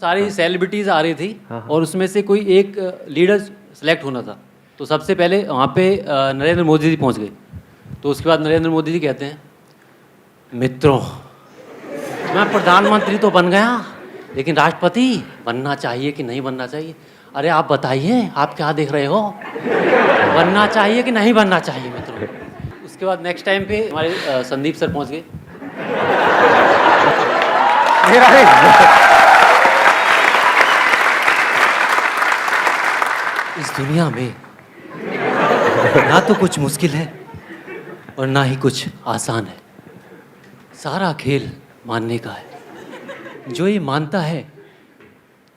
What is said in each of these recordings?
सारी सेलिब्रिटीज़ आ रही थी हाँ। और उसमें से कोई एक लीडर सेलेक्ट होना था। तो सबसे पहले वहाँ पे नरेंद्र मोदी जी पहुँच गए। तो उसके बाद नरेंद्र मोदी जी कहते हैं, मित्रों, मैं प्रधानमंत्री तो बन गया, लेकिन राष्ट्रपति बनना चाहिए कि नहीं बनना चाहिए? अरे आप बताइए, आप क्या देख रहे हो? बनना चाहिए कि नहीं बनना चाहिए मित्रों? उसके बाद नेक्स्ट टाइम पे हमारे संदीप सर पहुँच गए। मेरा नहीं। इस दुनिया में ना तो कुछ मुश्किल है और ना ही कुछ आसान है। सारा खेल मानने का है। जो ये मानता है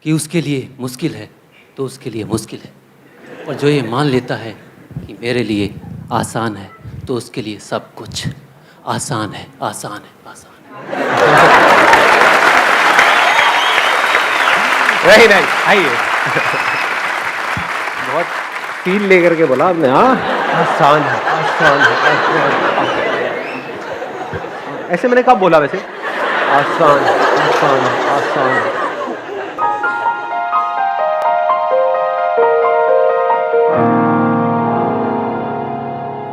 कि उसके लिए मुश्किल है तो उसके लिए मुश्किल है, और जो ये मान लेता है कि मेरे लिए आसान है तो उसके लिए सब कुछ आसान है, आसान है, आसान है। नहीं नहीं, आइए। बहुत फील लेकर के बोला आपने। हाँ, आसान है, आसान है, आसान है। ऐसे मैंने कब बोला वैसे? आसान है, आसान है, आसान है।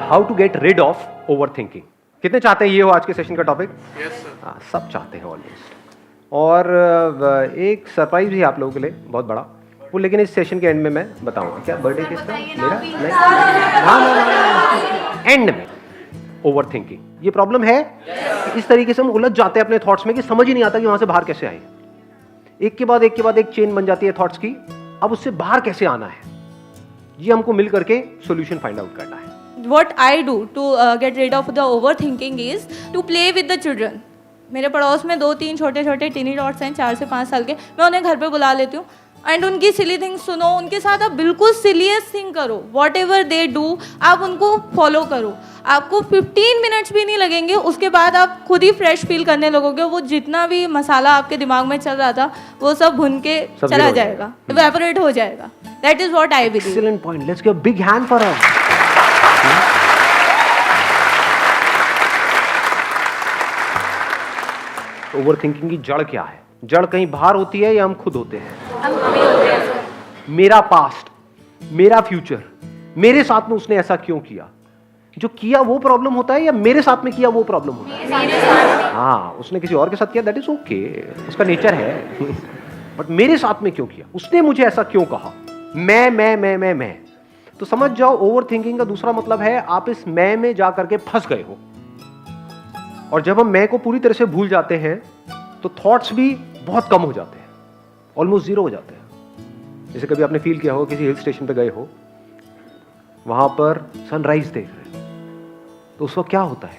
How to get rid of over thinking. कितने चाहते हैं ये हो आज के सेशन का टॉपिक? Yes sir. हाँ, सब चाहते हैं ऑलमोस्ट। और एक सरप्राइज भी आप लोगों के लिए बहुत बड़ा, वो लेकिन इस सेशन के एंड में मैं बताऊंगा। क्या बर्थडे किसका? मेरा? नहीं। हाँ, एंड में। ओवर थिंकिंग ये प्रॉब्लम है। इस तरीके से हम उलझ जाते हैं अपने थॉट्स में कि समझ ही नहीं आता कि वहां से बाहर कैसे आए। एक के बाद एक के बाद एक चेन बन जाती है थॉट्स की। अब उससे बाहर कैसे आना है, ये हमको मिल करके सोल्यूशन फाइंड आउट करना है। What I do to get rid of the overthinking is to play with the children. मेरे पड़ोस में 2-3 छोटे छोटे टीनी डॉट्स हैं 4 से 5 साल के। मैं उन्हें घर पे बुला लेती हूँ एंड उनकी सिली थिंग्स सुनो। उनके साथ आप बिल्कुल सिलीस्ट थिंग करो। वॉट एवर दे डू आप उनको फॉलो करो। आपको 15 मिनट्स भी नहीं लगेंगे, उसके बाद आप खुद ही फ्रेश फील करने लगोगे। वो जितना भी मसाला आपके दिमाग में चल रहा था वो सब भुन के चला जाएगा, इवेपोरेट हो जाएगा। That is what I believe. Excellent point. Let's give a big hand for her. Over thinking की जड़ क्या है? जड़ कहीं बाहर होती है या हम खुद होते हैं? मेरा पास्ट, मेरा फ्यूचर, मेरे साथ में उसने ऐसा क्यों किया? जो किया वो प्रॉब्लम होता है या मेरे साथ में किया वो प्रॉब्लम होता है? हाँ, उसने किसी और के साथ किया, दैट इज ओके, उसका नेचर है। बट मेरे साथ में क्यों किया? उसने मुझे ऐसा क्यों कहा? मैं। तो समझ जाओ, ओवर थिंकिंग का दूसरा मतलब है आप इस मैं में जा करके फंस गए हो। और जब हम मैं को पूरी तरह से भूल जाते हैं तो थॉट्स भी बहुत कम हो जाते हैं, ऑलमोस्ट जीरो हो जाते हैं। जैसे कभी आपने फील किया हो, किसी हिल स्टेशन पे गए हो, वहां पर सनराइज देख रहे हो, तो उस वक्त क्या होता है?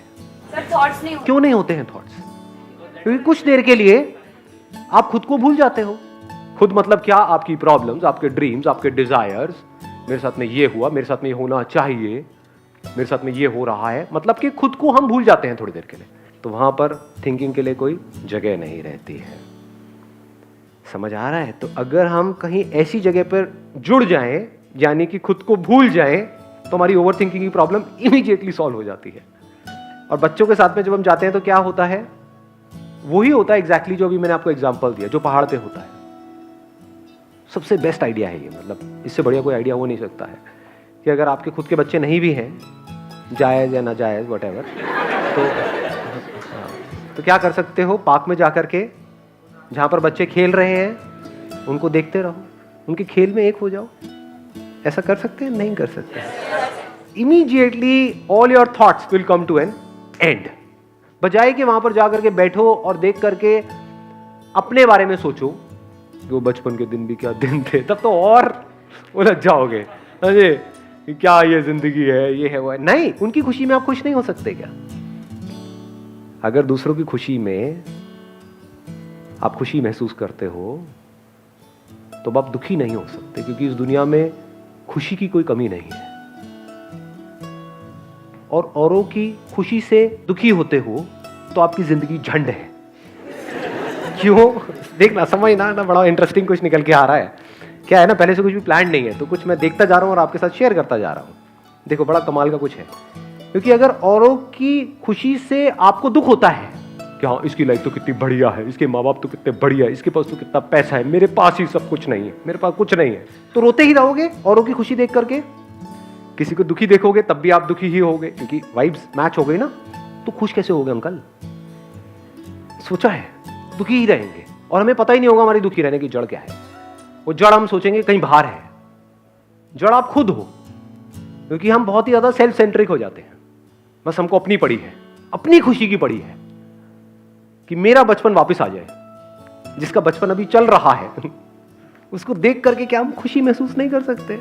सर थॉट्स नहीं होते। क्यों नहीं होते हैं थॉट्स? क्योंकि कुछ देर के लिए आप खुद को भूल जाते हो। खुद मतलब क्या? आपकी प्रॉब्लम्स, आपके ड्रीम्स, आपके डिजायर्स। मेरे साथ में ये हुआ, मेरे साथ में ये होना चाहिए, मेरे साथ में ये हो रहा है, मतलब कि खुद को हम भूल जाते हैं थोड़ी देर के लिए। तो वहां पर थिंकिंग के लिए कोई जगह नहीं रहती है। समझ आ रहा है? तो अगर हम कहीं ऐसी जगह पर जुड़ जाएं, यानी कि खुद को भूल जाएं, तो हमारी ओवर थिंकिंग की प्रॉब्लम इमीडिएटली सॉल्व हो जाती है। और बच्चों के साथ में जब हम जाते हैं तो क्या होता है? वही होता है एग्जैक्टली जो अभी मैंने आपको एग्जाम्पल दिया, जो पहाड़ पे होता है। सबसे बेस्ट आइडिया है ये, मतलब इससे बढ़िया कोई आइडिया हो नहीं सकता है कि अगर आपके खुद के बच्चे नहीं भी हैं, जायज़ या नाजायज़ व्हाटएवर, तो क्या कर सकते हो? पार्क में जाकर के जहाँ पर बच्चे खेल रहे हैं उनको देखते रहो, उनके खेल में एक हो जाओ। ऐसा कर सकते हैं? नहीं कर सकते। Immediately all your thoughts will come to an end. बजाय कि वहां पर जाकर के बैठो और देख करके अपने बारे में सोचो कि वो बचपन के दिन भी क्या दिन थे, तब तो और उलझ जाओगे। अरे क्या ये जिंदगी है, ये है वो है। नहीं, उनकी खुशी में आप खुश नहीं हो सकते क्या? अगर दूसरों की खुशी में आप खुशी महसूस करते हो तो आप दुखी नहीं हो सकते, क्योंकि इस दुनिया में खुशी की कोई कमी नहीं है। और औरों की खुशी से दुखी होते हो तो आपकी जिंदगी झंड है। क्यों? देखना, समझना ना, बड़ा इंटरेस्टिंग कुछ निकल के आ रहा है। क्या है ना, पहले से कुछ भी प्लान नहीं है, तो कुछ मैं देखता जा रहा हूं और आपके साथ शेयर करता जा रहा हूं। देखो, बड़ा कमाल का कुछ है। क्योंकि अगर औरों की खुशी से आपको दुख होता है कि हाँ इसकी लाइफ तो कितनी बढ़िया है, इसके माँ बाप तो कितने बढ़िया है, इसके पास तो कितना पैसा है, मेरे पास ही सब कुछ नहीं है, मेरे पास कुछ नहीं है, तो रोते ही रहोगे औरों की खुशी देख करके। किसी को दुखी देखोगे तब भी आप दुखी ही होगे, क्योंकि वाइब्स मैच हो गई ना। तो खुश कैसे होगे अंकल? सोचा है, दुखी ही रहेंगे और हमें पता ही नहीं होगा हमारी दुखी रहने की जड़ क्या है। वो जड़ हम सोचेंगे कहीं बाहर है, जड़ आप खुद हो, क्योंकि हम बहुत ही ज्यादा सेल्फ सेंट्रिक हो जाते हैं। बस हमको अपनी पड़ी है, अपनी खुशी की पड़ी है कि मेरा बचपन वापस आ जाए। जिसका बचपन अभी चल रहा है उसको देख करके क्या हम खुशी महसूस नहीं कर सकते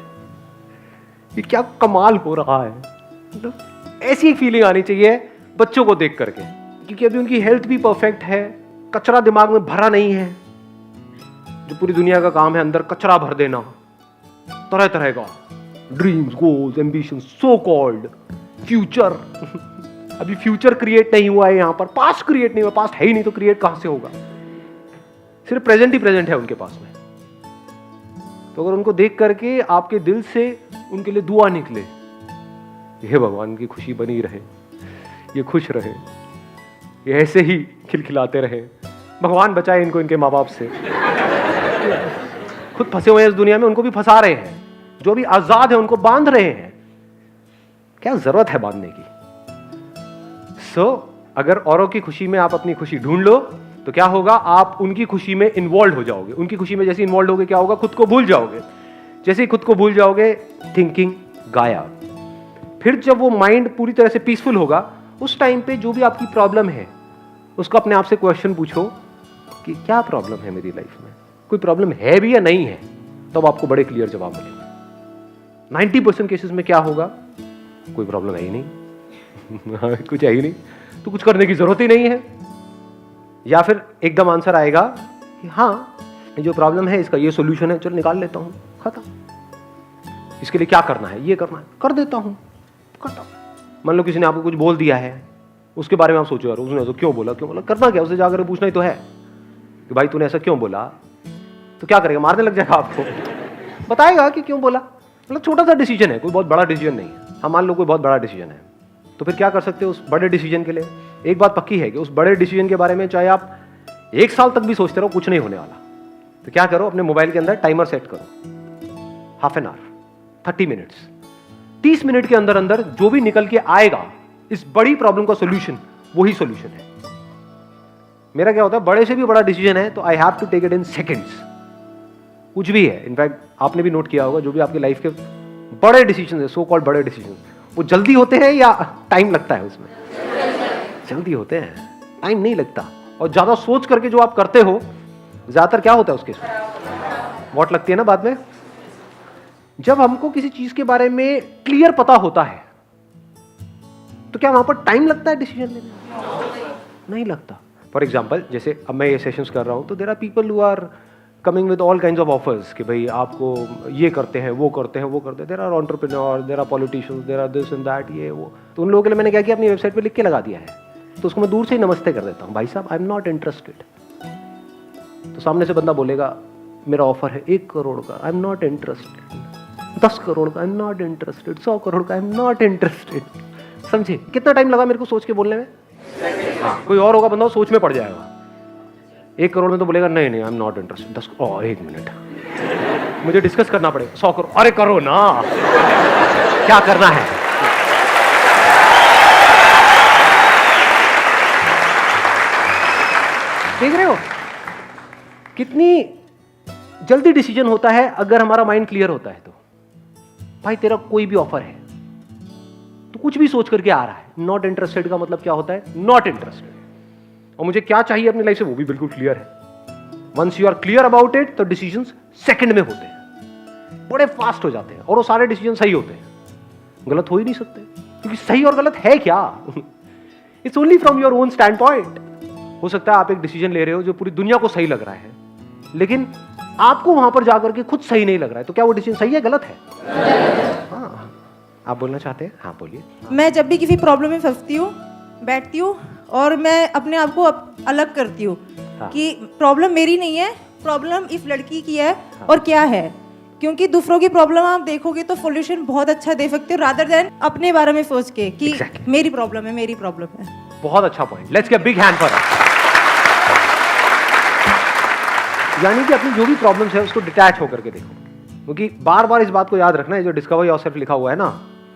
कि क्या कमाल हो रहा है? मतलब ऐसी एक फीलिंग आनी चाहिए बच्चों को देख करके, क्योंकि अभी उनकी हेल्थ भी परफेक्ट है, कचरा दिमाग में भरा नहीं है। जो पूरी दुनिया का काम है अंदर कचरा भर देना, तरह तरह का dreams, goals, ambition, so called future. अभी फ्यूचर क्रिएट नहीं हुआ है यहां पर, पास्ट क्रिएट नहीं हुआ, पास्ट है ही नहीं तो क्रिएट कहां से होगा? सिर्फ प्रेजेंट ही प्रेजेंट है उनके पास में। तो अगर उनको देख करके आपके दिल से उनके लिए दुआ निकले, हे भगवान की खुशी बनी रहे, ये खुश रहे, ये ऐसे ही खिलखिलाते रहे, भगवान बचाए इनको इनके माँ बाप से। खुद फंसे हुए हैं इस दुनिया में, उनको भी फंसा रहे हैं। जो भी आजाद है उनको बांध रहे हैं। क्या जरूरत है बांधने की? अगर औरों की खुशी में आप अपनी खुशी ढूंढ लो तो क्या होगा? आप उनकी खुशी में इन्वॉल्व हो जाओगे। उनकी खुशी में जैसे इन्वॉल्व होगे क्या होगा? खुद को भूल जाओगे। जैसे ही खुद को भूल जाओगे, थिंकिंग गायब। फिर जब वो माइंड पूरी तरह से पीसफुल होगा, उस टाइम पे जो भी आपकी प्रॉब्लम है उसको अपने आप से क्वेश्चन पूछो कि क्या प्रॉब्लम है मेरी लाइफ में, कोई प्रॉब्लम है भी या नहीं है, तब आपको बड़े क्लियर जवाब मिलेंगे। 90% केसेस में क्या होगा? कोई प्रॉब्लम है ही नहीं कुछ है ही नहीं, तो कुछ करने की जरूरत ही नहीं है। या फिर एकदम आंसर आएगा कि हाँ ये जो प्रॉब्लम है इसका ये सॉल्यूशन है, चलो निकाल लेता हूं, खत्म। इसके लिए क्या करना है? ये करना है, कर देता हूं, खत्म। मान लो किसी ने आपको कुछ बोल दिया है, उसके बारे में आप सोचो यार उसने तो क्यों बोला, करना क्या? उसे जाकर पूछना ही तो है कि भाई तूने ऐसा क्यों बोला। तो क्या करेगा? मारने लग जाएगा आपको, बताएगा कि क्यों बोला। मतलब छोटा सा डिसीजन है, कोई बहुत बड़ा डिसीजन नहीं है। हाँ मान लो कोई बहुत बड़ा डिसीजन है, तो फिर क्या कर सकते हो उस बड़े डिसीजन के लिए? एक बात पक्की है कि उस बड़े डिसीजन के बारे में चाहे आप 1 साल तक भी सोचते रहो, कुछ नहीं होने वाला। तो क्या करो, अपने मोबाइल के अंदर टाइमर सेट करो, half an hour, 30 minutes. 30 minute के अंदर अंदर जो भी निकल के आएगा इस बड़ी प्रॉब्लम का सोल्यूशन, वही सोल्यूशन है। मेरा क्या होता है, बड़े से भी बड़ा डिसीजन है तो I have to take it in seconds. कुछ भी है, इनफैक्ट आपने भी नोट किया होगा, जो भी आपकी लाइफ के बड़े डिसीजन है, सो कॉल्ड बड़े डिसीजन, वो जल्दी होते हैं या टाइम लगता है उसमें? जल्दी होते हैं, टाइम नहीं लगता। और ज्यादा सोच करके जो आप करते हो, ज्यादातर क्या होता है उसके वॉट लगती है ना बाद में। जब हमको किसी चीज के बारे में क्लियर पता होता है तो क्या वहां पर टाइम लगता है डिसीजन लेने में? नहीं लगता। फॉर एग्जाम्पल, जैसे अब मैं ये सेशंस कर रहा हूं, तो there are people who are coming with all kinds of offers कि भाई आपको ये करते हैं, वो करते हैं, वो करते हैं। There are entrepreneur, there are politicians, there are this and that, ये वो। तो उन लोगों के लिए मैंने क्या किया, अपनी वेबसाइट पे लिख के लगा दिया है। तो उसको मैं दूर से ही नमस्ते कर देता हूँ, भाई साहब आई एम नॉट इंटरेस्टेड। तो सामने से बंदा बोलेगा मेरा ऑफर है 1 करोड़ का, I am not interested. 10 crore का, I am not interested. 100 crore का, आई एम नॉट इंटरेस्टेड। समझे कितना टाइम लगा मेरे को सोच के बोलने में? हाँ, कोई और होगा बंदा सोच में पड़ जाएगा। 1 करोड़ में तो बोलेगा नहीं नहीं आई एम नॉट इंटरेस्टेड। 10 1 मिनट मुझे डिस्कस करना पड़ेगा। 100 करोड़, अरे करो ना, क्या करना है? देख रहे हो कितनी जल्दी डिसीजन होता है अगर हमारा माइंड क्लियर होता है। तो भाई तेरा कोई भी ऑफर है तो कुछ भी सोच करके आ रहा है। नॉट इंटरेस्टेड का मतलब क्या होता है? Not interested. और मुझे क्या चाहिए अपनी लाइफ से वो भी बिल्कुल क्लियर है। Once you are clear about it तो डिसीजंस सेकंड में होते हैं, बड़े फास्ट हो जाते हैं और वो सारे डिसीजन सही होते हैं। गलत हो ही नहीं सकते, क्योंकि सही और गलत है क्या? It's only from your own stand point. हो सकता है आप एक डिसीजन ले रहे हो जो पूरी दुनिया को सही लग रहा है, लेकिन आपको वहां पर जाकर के खुद सही नहीं लग रहा है। तो क्या वो डिसीजन सही है, गलत है? हाँ, आप बोलना चाहते हैं? हाँ बोलिए। मैं जब भी किसी प्रॉब्लम में फंसती हूँ, बैठती हूँ और मैं अपने आप को अलग करती हूँ कि प्रॉब्लम मेरी नहीं है, प्रॉब्लम इस लड़की की है और क्या है। क्योंकि दूसरों की प्रॉब्लम आप देखोगे तो सॉल्यूशन बहुत अच्छा दे सकते हो, रादर देन अपने बारे में सोच के कि मेरी प्रॉब्लम है, मेरी प्रॉब्लम है। बहुत अच्छा point. Let's get big hand for that. यानी कि अपनी जो भी प्रॉब्लम्स है उसको डिटैच होकर के देखो, क्योंकि बार बार इस बात को याद रखना है, जो डिस्कवर योरसेल्फ लिखा हुआ है ना,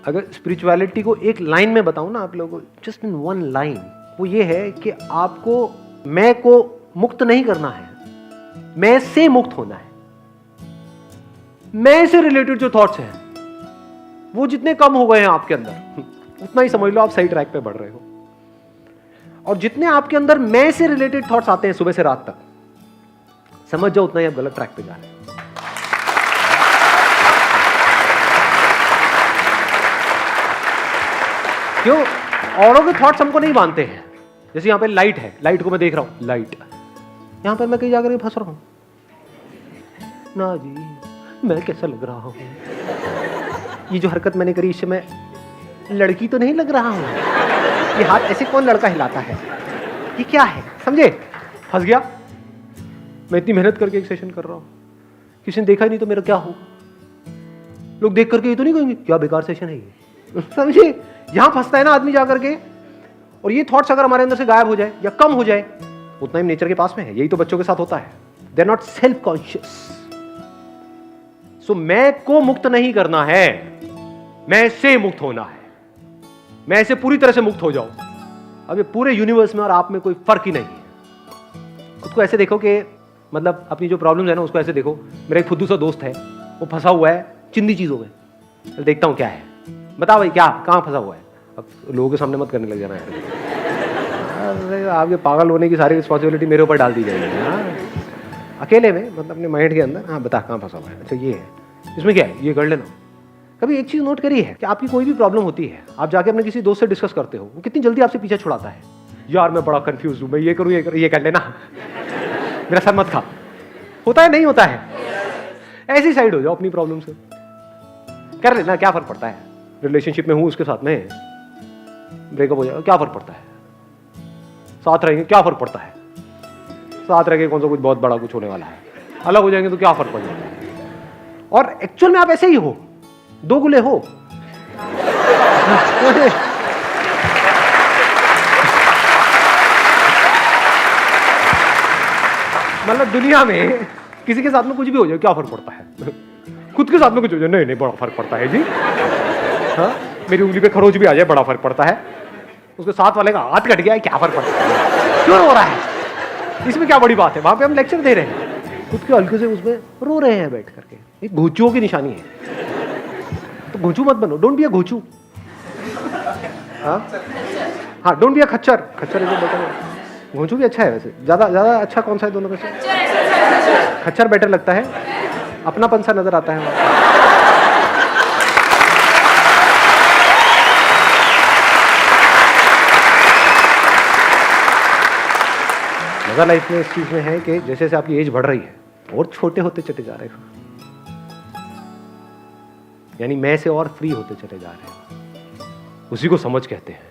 अगर स्पिरिचुअलिटी को एक लाइन में बताऊं ना आप लोगों को, जस्ट इन वन लाइन, वो ये है कि आपको मैं को मुक्त नहीं करना है, मैं से मुक्त होना है। मैं से रिलेटेड जो थॉट्स हैं वो जितने कम हो गए हैं आपके अंदर, उतना ही समझ लो आप सही ट्रैक पे बढ़ रहे हो। और जितने आपके अंदर मैं से रिलेटेड थॉट्स आते हैं सुबह से रात तक, समझ जाओ उतना ही आप गलत ट्रैक पे जा रहे हैं। क्यों? औरों के थॉट्स हमको नहीं मानते हैं। जैसे यहां पे लाइट है, लाइट को मैं देख रहा हूं, लाइट, यहां पर मैं कहीं जाकर फंस रहा हूं ना जी, मैं कैसा लग रहा हूं, ये जो हरकत मैंने करी इससे मैं लड़की तो नहीं लग रहा हूं, ये हाथ ऐसे कौन लड़का हिलाता है, ये क्या है, समझे? फंस गया। मैं इतनी मेहनत करके एक सेशन कर रहा हूं, किसी ने देखा ही नहीं तो मेरा क्या होगा? लोग देख करके ये तो नहीं कहेंगे क्या बेकार सेशन है ये, समझे? यहां फंसता है ना आदमी जाकर के। और ये थॉट्स अगर हमारे अंदर से गायब हो जाए या कम हो जाए, उतना ही नेचर के पास में है। यही तो बच्चों के साथ होता है, they are not self conscious. So मैं को मुक्त नहीं करना है, मैं से मुक्त होना है। मैं से पूरी तरह से मुक्त हो जाऊं। अब ये पूरे यूनिवर्स में और आप में कोई फर्क ही नहीं है। खुद को ऐसे देखो कि मतलब अपनी जो प्रॉब्लम्स है ना उसको ऐसे देखो, मेरा एक फुद्दू सा दोस्त है, वो फंसा हुआ है चिंदी चीजों में, तो देखता हूं क्या है, बता भाई क्या, कहां फंसा हुआ है। अब लोगों के सामने मत करने लग जाना है, अरे आपके पागल होने की सारी रिस्पॉन्सिबिलिटी मेरे ऊपर डाल दी जाएगी। हाँ, अकेले में मतलब अपने माइंड के अंदर, हाँ बता कहां फंसा हुआ है, अच्छा ये है, इसमें क्या है, ये कर लेना। कभी एक चीज नोट करी है कि आपकी कोई भी प्रॉब्लम होती है, आप जाके अपने किसी दोस्त से डिस्कस करते हो, वो कितनी जल्दी आपसे पीछे छुड़ाता है, यार मैं बड़ा कंफ्यूज हूं, मैं ये करूं, ये कर लेना, मेरा सर मत खा। होता है नहीं होता है? ऐसी साइड हो जाओ अपनी प्रॉब्लम से, कर लेना, क्या फर्क पड़ता है। रिलेशनशिप में हूं उसके साथ में, ब्रेकअप हो जाएगा, क्या फर्क पड़ता है, साथ रहेंगे, क्या फर्क पड़ता है, साथ रह के कौन सा कुछ बहुत बड़ा कुछ होने वाला है, अलग हो जाएंगे तो क्या फर्क पड़ जाएगा। और एक्चुअल में आप ऐसे ही हो, दो गुले हो। मतलब दुनिया में किसी के साथ में कुछ भी हो जाए क्या फर्क पड़ता है, खुद के साथ में कुछ हो जाए नहीं बड़ा फर्क पड़ता है जी। हाँ, मेरी उंगली पे खरोच भी आ जाए बड़ा फर्क पड़ता है, उसके साथ वाले का हाथ कट गया है क्या फर्क पड़ता है, क्यों हो रहा है, इसमें क्या बड़ी बात है। वहां पे हम लेक्चर दे रहे हैं, खुद के हल्के से उसमें रो रहे हैं बैठ करके, ये घोचुओं की निशानी है। तो घोचू मत बनो, डोंट बी अ घोचू। हाँ डोंट बी अ खच्चर, खच्चर इज बेटर। घोंचू भी अच्छा है वैसे, ज्यादा अच्छा कौन सा है दोनों में से? खच्चर बेटर लगता है, अपनापन सा नजर आता है। मजा लाइफ में इस चीज में है कि जैसे जैसे आपकी एज बढ़ रही है और छोटे होते चले जा रहे हो, यानी मैं से और फ्री होते चले जा रहे हो, उसी को समझ कहते हैं।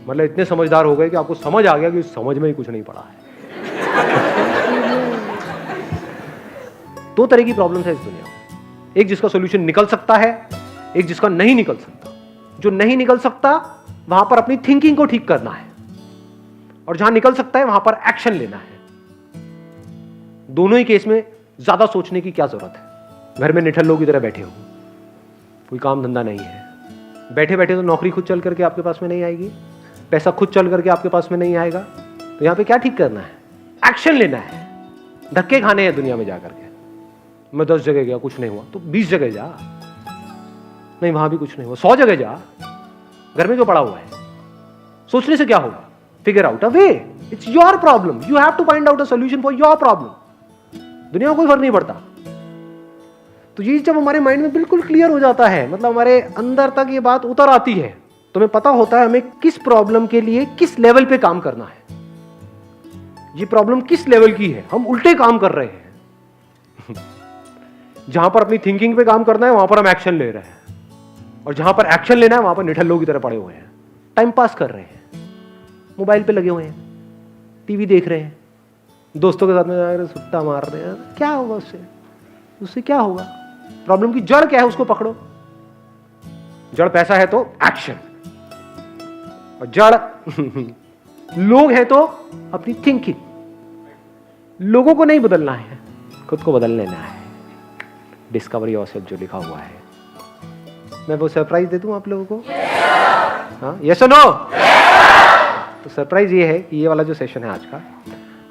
मतलब इतने समझदार हो गए कि आपको समझ आ गया कि समझ में ही कुछ नहीं पड़ा है। दो तरह की प्रॉब्लम्स है इस दुनिया में, एक जिसका सॉल्यूशन निकल सकता है, एक जिसका नहीं निकल सकता। जो नहीं निकल सकता वहां पर अपनी थिंकिंग को ठीक करना है, और जहां निकल सकता है वहां पर एक्शन लेना है। दोनों ही केस में ज्यादा सोचने की क्या जरूरत है। घर में निठल्लों की तरह बैठे हो, कोई काम धंधा नहीं है, बैठे बैठे तो नौकरी खुद चल करके आपके पास में नहीं आएगी, पैसा खुद चल करके आपके पास में नहीं आएगा, तो यहां पे क्या ठीक करना है, एक्शन लेना है। धक्के खाने हैं दुनिया में जाकर के, मैं 10 जगह गया कुछ नहीं हुआ तो 20 जगह जा, नहीं वहां भी कुछ नहीं हुआ 100 जगह जा, घर में जो पड़ा हुआ है सोचने से क्या होगा, figure out a way, it's your problem, you have to find out a solution for your problem. दुनिया को कोई फर्क नहीं पड़ता। तो ये जब हमारे माइंड में बिल्कुल क्लियर हो जाता है, मतलब हमारे अंदर तक ये बात उतर आती है, तो हमें पता होता है हमें किस प्रॉब्लम के लिए किस लेवल पे काम करना है। ये प्रॉब्लम किस लेवल की है, हम उल्टे काम कर रहे हैं। जहां पर अपनी थिंकिंग पे काम करना है वहां पर हम एक्शन ले रहे हैं, और जहां पर एक्शन लेना है वहां पर निठल्लों की तरह पड़े हुए हैं, टाइम पास कर रहे हैं, मोबाइल पे लगे हुए हैं, टीवी देख रहे हैं, दोस्तों के साथ में सुट्टा मार रहे हैं। क्या होगा उससे, उससे क्या होगा? प्रॉब्लम की जड़ क्या है उसको पकड़ो। जड़ पैसा है तो एक्शन, और जड़ लोग हैं तो अपनी थिंकिंग। लोगों को नहीं बदलना है, खुद को बदल लेना है। डिस्कवर योरसेल्फ जो लिखा हुआ है, मैं वो सरप्राइज दे दूं आप लोगों को? हाँ, यस और नो? तो सरप्राइज ये है कि ये वाला जो सेशन है आज का,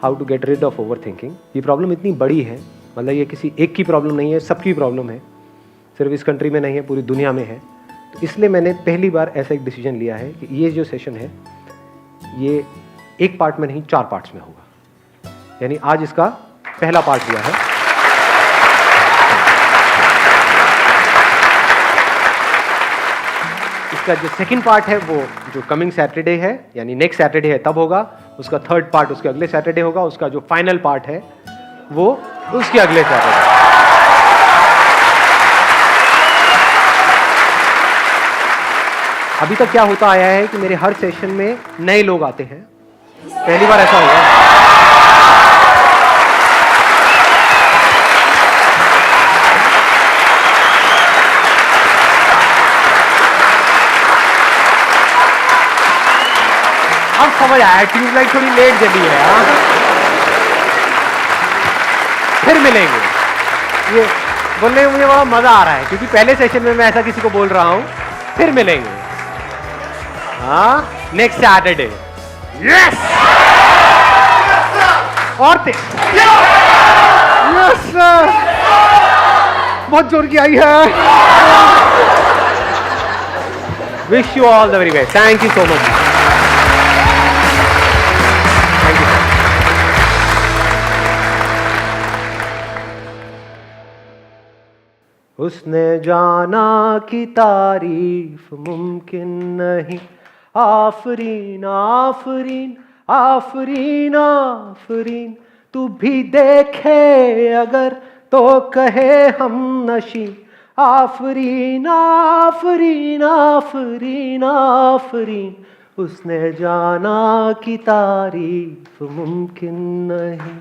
how to get rid of over thinking, ये प्रॉब्लम इतनी बड़ी है, मतलब ये किसी एक की प्रॉब्लम नहीं है, सबकी प्रॉब्लम है, सिर्फ इस कंट्री में नहीं है, पूरी दुनिया में है। तो इसलिए मैंने पहली बार ऐसा एक डिसीजन लिया है कि ये जो सेशन है ये एक पार्ट में नहीं 4 पार्ट्स में होगा। यानी आज इसका पहला पार्ट दिया है। इसका जो सेकंड पार्ट है वो जो कमिंग सैटरडे है, यानी नेक्स्ट सैटरडे है तब होगा। उसका थर्ड पार्ट उसके अगले सैटरडे होगा। उसका जो फाइनल पार्ट है वो उसके अगले सैटरडे। अभी तक क्या होता आया है कि मेरे हर सेशन में नए लोग आते हैं, पहली बार ऐसा हुआ। अब समझ आया, ट्यूबलाइट थोड़ी लेट जली है। हाँ, फिर मिलेंगे। ये बोलने में मुझे बड़ा मजा आ रहा है क्योंकि पहले सेशन में मैं ऐसा किसी को बोल रहा हूं। फिर मिलेंगे हाँ नेक्स्ट सैटरडे। यस और यस सर, बहुत जोर की आई है। Wish you all the very best. Thank you so much. Thank you. उसने जाना कि तारीफ मुमकिन नहीं, आफरीन आफरीन आफरीन आफरीन, तू भी देखे अगर तो कहे हम नशी, आफरीन आफरीन आफरीन आफरीन, उसने जाना कि तारीफ मुमकिन नहीं।